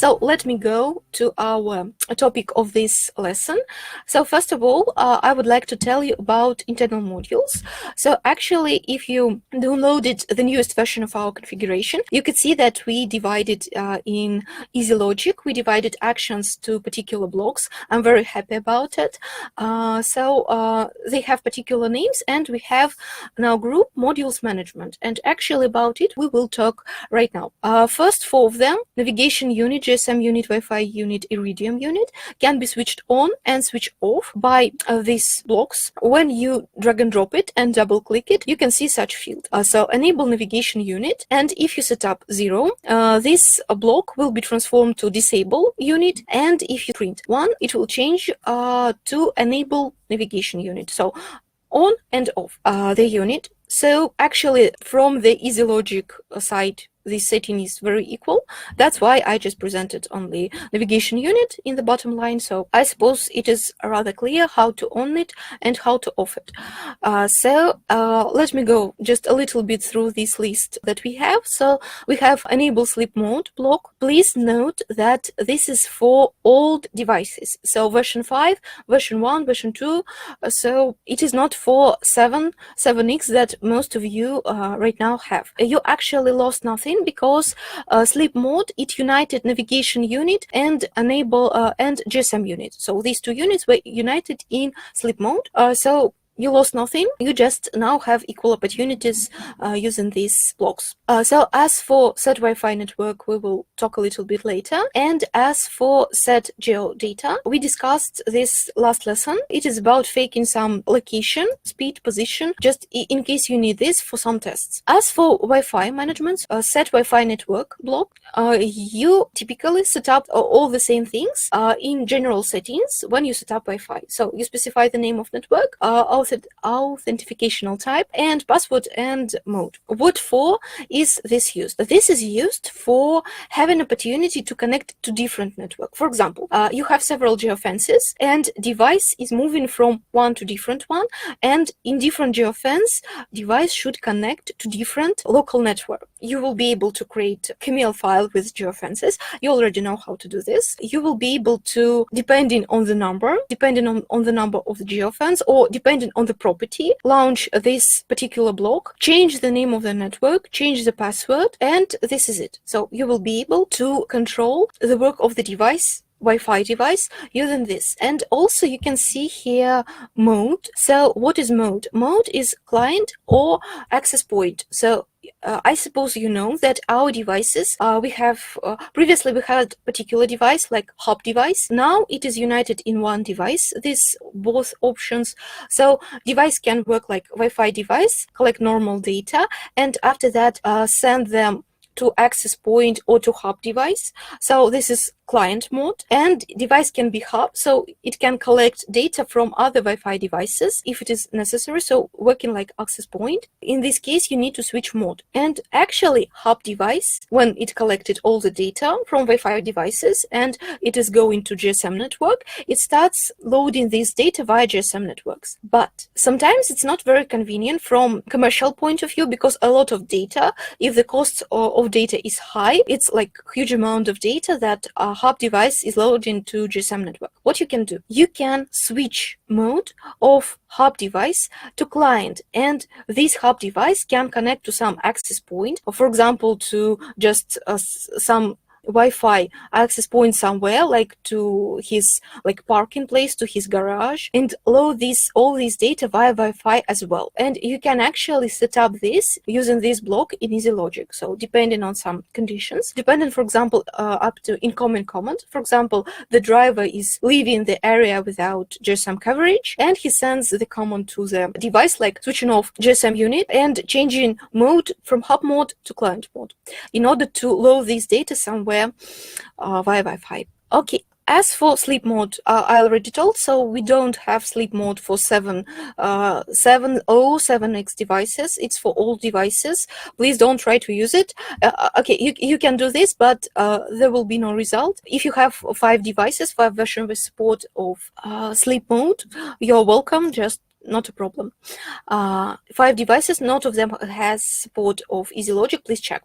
So let me go to our topic of this lesson. So first of all, I would like to tell you about internal modules. So actually, if you downloaded the newest version of our configuration, you could see that we divided in easy logic. We divided actions to particular blocks. I'm very happy about it. They have particular names, and we have now group modules management. And actually about it, we will talk right now. First four of them, navigation unit, GSM unit, Wi-Fi unit, Iridium unit, can be switched on and switched off by these blocks. When you drag and drop it and double click it, you can see such field. So enable navigation unit, and if you set up 0, this block will be transformed to disable unit, and if you print 1, it will change to enable navigation unit. So on and off the unit. So actually from the easy logic side, this setting is very equal. That's why I just presented only navigation unit in the bottom line. So I suppose it is rather clear how to on it and how to off it. Let me go just a little bit through this list that we have. So we have enable sleep mode block. Please note that this is for old devices. So version 5, version 1, version 2. So it is not for 7X that most of you right now have. You actually lost nothing, because sleep mode, it united navigation unit and enable and GSM unit. So these two units were united in sleep mode. So you lost nothing. You just now have equal opportunities using these blocks. So as for set Wi-Fi network, we will talk a little bit later. And as for set geo data, we discussed this last lesson. It is about faking some location, speed, position, just in case you need this for some tests. As for Wi-Fi management, set Wi-Fi network block, you typically set up all the same things in general settings when you set up Wi-Fi. So you specify the name of network, authenticational type, and password and mode. What for is this used? This is used for having opportunity to connect to different network. For example, you have several geofences, and device is moving from one to different one, and in different geofence, device should connect to different local network. You will be able to create a Camille file with geofences. You already know how to do this. You will be able to, depending on the number of the geofence, or depending on the property, launch this particular block, change the name of the network, change the password, and this is it. So you will be able to control the work of the device, Wi-Fi device, using this. And also you can see here mode. So what is mode? Mode is client or access point. So I suppose you know that our devices, previously we had particular device like hub device. Now it is united in one device, these both options. So device can work like Wi-Fi device, collect normal data, and after that send them to access point or to hub device. So this is client mode, and device can be hub, so it can collect data from other Wi-Fi devices if it is necessary, so working like access point. In this case, you need to switch mode. And actually, hub device, when it collected all the data from Wi-Fi devices and it is going to GSM network, it starts loading this data via GSM networks. But sometimes it's not very convenient from commercial point of view, because a lot of data, if the cost of data is high, it's like huge amount of data that a hub device is loading to GSM network. What you can do? You can switch mode of hub device to client, and this hub device can connect to some access point, or for example to just some Wi-Fi access point somewhere, like to his parking place, to his garage, and load all this data via Wi-Fi as well. And you can actually set up this using this block in easy logic. So depending on some conditions, depending, for example, up to incoming command. For example, the driver is leaving the area without GSM coverage, and he sends the command to the device, like switching off GSM unit and changing mode from hub mode to client mode, in order to load this data somewhere via Wi-Fi. Okay, as for sleep mode, I already told, so we don't have sleep mode for 7X devices. It's for all devices. Please don't try to use it. Okay, you can do this, but there will be no result. If you have 5 devices, 5 versions with support of sleep mode, you're welcome. Just not a problem. 5 devices, none of them has support of easy logic. Please check.